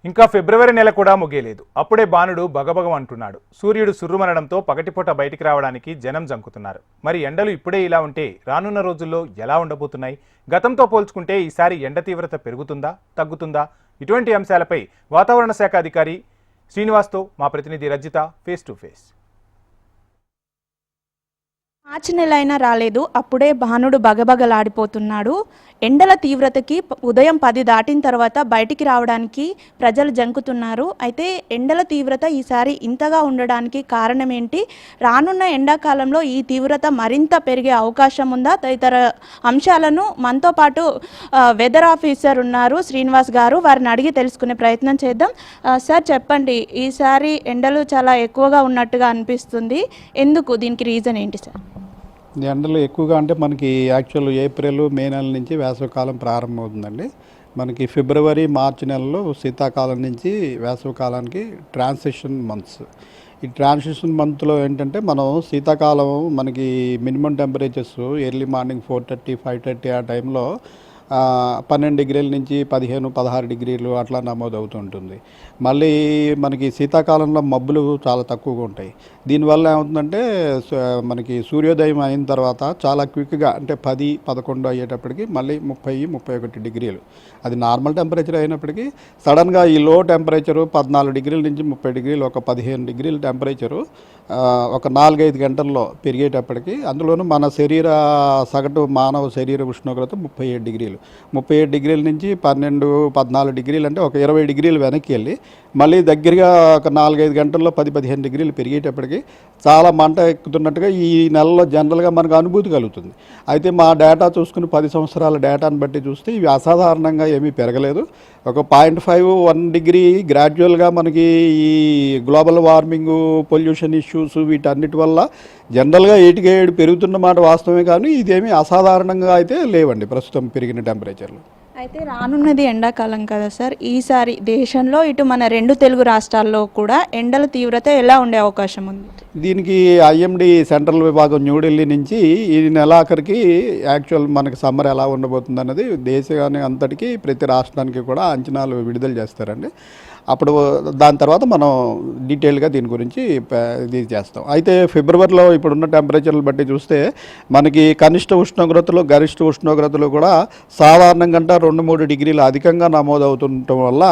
ఇంకా ఫిబ్రవరి నెల కూడా ముగియలేదు. అప్పుడే బాణుడు బగబగం అంటున్నాడు. సూర్యుడు సుర్రుమనడంతో పగటిపూట బయటికి రావడానికి జనం జంకుతున్నారు. మరి ఎండలు ఇప్పుడే ఇలా ఉంటే రానున్న రోజుల్లో ఎలా ఉండబోతున్నాయి? గతంతో పోల్చుకుంటే ఈసారి ఎండ తీవ్రత పెరుగుతుందా, తగ్గుతుందా? ఇటువంటి అంశాలపై వాతావరణ శాఖ అధికారి శ్రీనివాస్తో మా ప్రతినిధి రజిత ఫేస్ టు ఫేస్. మార్చి నెల అయినా రాలేదు, అప్పుడే బాణుడు బగబగలాడిపోతున్నాడు. ఎండల తీవ్రతకి ఉదయం 10 దాటిన తర్వాత బయటికి రావడానికి ప్రజలు జంకుతున్నారు. అయితే ఎండల తీవ్రత ఈసారి ఇంతగా ఉండడానికి కారణం ఏంటి? రానున్న ఎండాకాలంలో ఈ తీవ్రత మరింత పెరిగే అవకాశం ఉందా? తదితర అంశాలను మనతో పాటు వెదర్ ఆఫీసర్ ఉన్నారు శ్రీనివాస్ గారు, వారిని అడిగి తెలుసుకునే ప్రయత్నం చేద్దాం. సార్ చెప్పండి, ఈసారి ఎండలు చాలా ఎక్కువగా ఉన్నట్టుగా అనిపిస్తుంది. ఎందుకు? దీనికి రీజన్ ఏంటి సార్? ఎండలు ఎక్కువగా అంటే మనకి యాక్చువల్ ఏప్రిల్ మే నెల నుంచి వేసవికాలం ప్రారంభమవుతుందండి. మనకి ఫిబ్రవరి మార్చి నెలలో శీతాకాలం నుంచి వేసవికాలానికి ట్రాన్సిషన్ మంత్స్. ఈ ట్రాన్సిషన్ మంత్లో ఏంటంటే మనం శీతాకాలం మనకి మినిమం టెంపరేచర్స్ ఎర్లీ మార్నింగ్ 4:30, 5:30 ఆ టైంలో 12 డిగ్రీల నుంచి 15, 16 డిగ్రీలు అట్లా నమోదు అవుతుంటుంది. మళ్ళీ మనకి శీతాకాలంలో మబ్బులు చాలా తక్కువగా ఉంటాయి. దీనివల్ల ఏమవుతుందంటే మనకి సూర్యోదయం అయిన తర్వాత చాలా క్విక్గా అంటే 10, 11 అయ్యేటప్పటికి మళ్ళీ 30, 31 డిగ్రీలు అది నార్మల్ టెంపరేచర్ అయినప్పటికీ సడన్గా ఈ లో టెంపరేచరు 14 డిగ్రీల నుంచి 30 డిగ్రీలు, ఒక 15 డిగ్రీల టెంపరేచరు ఒక 4-5 గంటల్లో పెరిగేటప్పటికి, అందులోనూ మన సగటు మానవ శరీర ఉష్ణోగ్రత 37 డిగ్రీలు. 37 డిగ్రీల నుంచి 12, 14 డిగ్రీలు అంటే ఒక 20 డిగ్రీలు వెనక్కి వెళ్ళి మళ్ళీ దగ్గరగా ఒక 4-5 గంటల్లో 10-15 డిగ్రీలు పెరిగేటప్పటికి చాలా మంట ఎక్కుతున్నట్టుగా ఈ నెలలో జనరల్గా మనకు అనుభూతి కలుగుతుంది. అయితే మా డేటా చూసుకుని 10 సంవత్సరాల డేటాను బట్టి చూస్తే ఇవి అసాధారణంగా ఏమీ పెరగలేదు. ఒక 0.5-1 డిగ్రీ గ్రాడ్యువల్గా మనకి ఈ గ్లోబల్ వార్మింగ్, పొల్యూషన్ ఇష్యూస్ వీటన్నిటి వల్ల జనరల్గా 8-7 పెరుగుతున్నమాట వాస్తవమే, కానీ ఇదేమీ అసాధారణంగా అయితే లేవండి ప్రస్తుతం పెరిగిన టెంపరేచర్లు. అయితే రానున్నది ఎండాకాలం కదా సార్, ఈసారి దేశంలో ఇటు మన 2 తెలుగు రాష్ట్రాల్లో కూడా ఎండల తీవ్రత ఎలా ఉండే అవకాశం ఉంది? దీనికి ఐఎండి సెంట్రల్ విభాగం న్యూఢిల్లీ నుంచి ఈ నెలాఖరికి యాక్చువల్ మనకి సమ్మర్ ఎలా ఉండబోతుంది అన్నది దేశానికి అంతటికీ ప్రతి రాష్ట్రానికి కూడా అంచనాలు విడుదల చేస్తారండి. అప్పుడు దాని తర్వాత మనం డీటెయిల్గా దీని గురించి ఇది చేస్తాం. అయితే ఫిబ్రవరిలో ఇప్పుడున్న టెంపరేచర్లు బట్టి చూస్తే మనకి కనిష్ట ఉష్ణోగ్రతలు, గరిష్ట ఉష్ణోగ్రతలు కూడా సాధారణం కంటే 2-3 డిగ్రీలు అధికంగా నమోదవుతుండటం వల్ల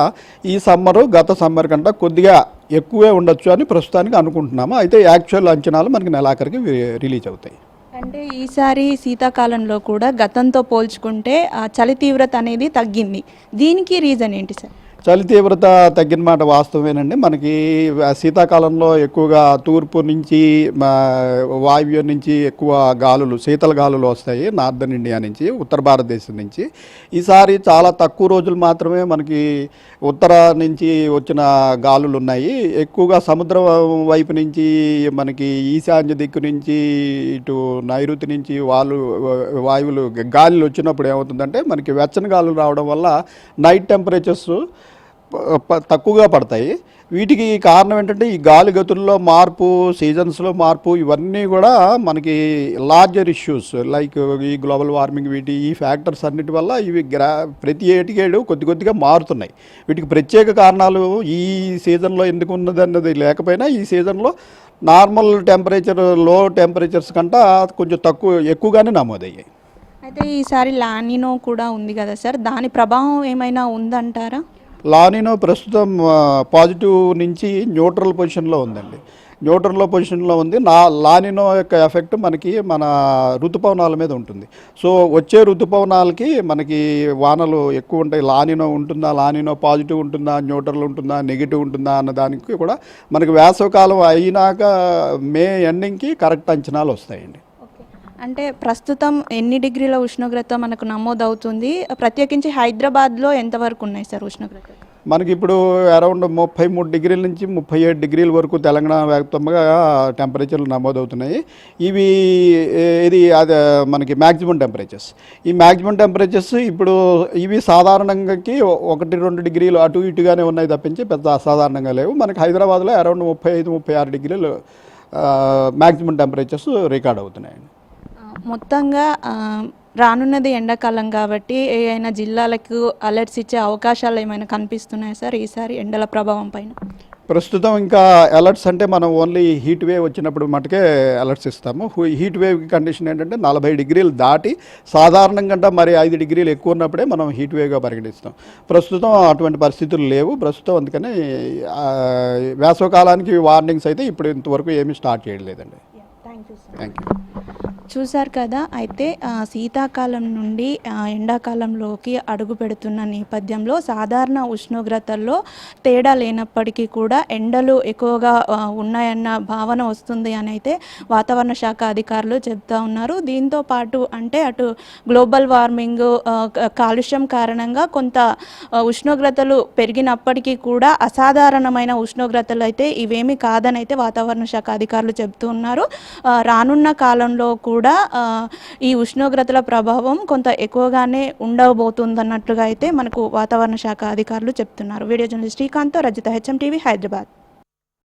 ఈ సమ్మరు గత సమ్మర్ కంటే కొద్దిగా ఎక్కువే ఉండొచ్చు అని ప్రస్తుతానికి అనుకుంటున్నాము. అయితే యాక్చువల్ అంచనాలు మనకి నెలాఖరికి రిలీజ్ అవుతాయి. అంటే ఈసారి శీతాకాలంలో కూడా గతంతో పోల్చుకుంటే చలి తీవ్రత అనేది తగ్గింది. దీనికి రీజన్ ఏంటి సార్? చలి తీవ్రత తగ్గిన మాట వాస్తవమేనండి. మనకి శీతాకాలంలో ఎక్కువగా తూర్పు నుంచి వాయువ్యం నుంచి ఎక్కువ గాలులు, శీతల గాలులు వస్తాయి నార్దర్న్ ఇండియా నుంచి, ఉత్తర భారతదేశం నుంచి. ఈసారి చాలా తక్కువ రోజులు మాత్రమే మనకి ఉత్తర నుంచి వచ్చిన గాలులు ఉన్నాయి. ఎక్కువగా సముద్రం వైపు నుంచి మనకి ఈశాన్య దిక్కు నుంచి ఇటు నైరుతి నుంచి వాయువులు గాలులు వచ్చినప్పుడు ఏమవుతుందంటే మనకి వెచ్చని గాలులు రావడం వల్ల నైట్ టెంపరేచర్స్ తక్కువగా పడతాయి. వీటికి కారణం ఏంటంటే ఈ గాలి గతుల్లో మార్పు, సీజన్స్లో మార్పు, ఇవన్నీ కూడా మనకి లార్జర్ ఇష్యూస్ లైక్ ఈ గ్లోబల్ వార్మింగ్, ఈ ఫ్యాక్టర్స్ అన్నిటి వల్ల ఇవి ప్రతి ఏటికేడు కొద్దిగా మారుతున్నాయి. వీటికి ప్రత్యేక కారణాలు ఈ సీజన్లో ఎందుకు ఉన్నది అన్నది లేకపోయినా ఈ సీజన్లో నార్మల్ టెంపరేచర్, లో టెంపరేచర్స్ కంటే కొంచెం ఎక్కువగానే నమోదయ్యాయి. అయితే ఈసారి లానినో కూడా ఉంది కదా సార్, దాని ప్రభావం ఏమైనా ఉందంటారా? లానినో ప్రస్తుతం పాజిటివ్ నుంచి న్యూట్రల్ పొజిషన్లో ఉందండి. న్యూట్రల్ పొజిషన్లో ఉంది. లానినో యొక్క ఎఫెక్ట్ మనకి మన ఋతుపవనాల మీద ఉంటుంది. సో వచ్చే ఋతుపవనాలకి మనకి వానలు ఎక్కువ ఉంటాయి. లానినో ఉంటుందా, లానినో పాజిటివ్ ఉంటుందా, న్యూట్రల్ ఉంటుందా, నెగిటివ్ ఉంటుందా అన్న దానికి కూడా మనకి వేసవికాలం అయినాక మే ఎండింగ్కి కరెక్ట్ అంచనాలు వస్తాయండి. అంటే ప్రస్తుతం ఎన్ని డిగ్రీల ఉష్ణోగ్రత మనకు నమోదవుతుంది? ప్రత్యేకించి హైదరాబాద్లో ఎంతవరకు ఉన్నాయి సార్ ఉష్ణోగ్రత? మనకి ఇప్పుడు అరౌండ్ 33 డిగ్రీల నుంచి 37 డిగ్రీల వరకు తెలంగాణ వ్యాప్తంగా టెంపరేచర్లు నమోదవుతున్నాయి. ఇది మనకి మ్యాక్సిమం టెంపరేచర్స్. ఈ మ్యాక్సిమం టెంపరేచర్స్ ఇప్పుడు ఇవి సాధారణంగాకి 1-2 డిగ్రీలు అటు ఇటుగానే ఉన్నాయి తప్పించి పెద్ద అసాధారణంగా లేవు. మనకి హైదరాబాద్లో అరౌండ్ 35-36 డిగ్రీలు మ్యాక్సిమం టెంపరేచర్స్ రికార్డ్ అవుతున్నాయండి. మొత్తంగా రానున్నది ఎండాకాలం కాబట్టి ఏమైనా జిల్లాలకు అలర్ట్స్ ఇచ్చే అవకాశాలు ఏమైనా కనిపిస్తున్నాయా సార్ ఈసారి ఎండల ప్రభావం పైన? ప్రస్తుతం ఇంకా అలర్ట్స్ అంటే మనం ఓన్లీ హీట్ వేవ్ వచ్చినప్పుడు మటుకే అలర్ట్స్ ఇస్తాము. హీట్ వేవ్ కండిషన్ ఏంటంటే 40 డిగ్రీలు దాటి సాధారణం కంటే మరి 5 డిగ్రీలు ఎక్కువ ఉన్నప్పుడే మనం హీట్ వేవ్గా పరిగణిస్తాం. ప్రస్తుతం అటువంటి పరిస్థితులు లేవు. ప్రస్తుతం అందుకని వేసవకాలానికి వార్నింగ్స్ అయితే ఇప్పుడు ఇంతవరకు ఏమీ స్టార్ట్ చేయలేదండి. Thank you. చూశారు కదా, అయితే శీతాకాలం నుండి ఎండాకాలంలోకి అడుగు పెడుతున్న నేపథ్యంలో సాధారణ ఉష్ణోగ్రతల్లో తేడా లేనప్పటికీ కూడా ఎండలు ఎక్కువగా ఉన్నాయన్న భావన వస్తుంది అని అయితే వాతావరణ శాఖ అధికారులు చెప్తా ఉన్నారు. దీంతో పాటు అంటే అటు గ్లోబల్ వార్మింగ్, కాలుష్యం కారణంగా కొంత ఉష్ణోగ్రతలు పెరిగినప్పటికీ కూడా అసాధారణమైన ఉష్ణోగ్రతలు అయితే ఇవేమీ కాదని అయితే వాతావరణ శాఖ అధికారులు చెప్తూ ఉన్నారు. రానున్న కాలంలో కూడా ఈ ఉష్ణోగ్రతల ప్రభావం కొంత ఎక్కువగానే ఉండబోతుందన్నట్లుగా అయితే మనకు వాతావరణ శాఖ అధికారులు చెప్తున్నారు. Video journalist Srikanth, Rajitha, HM TV, Hyderabad.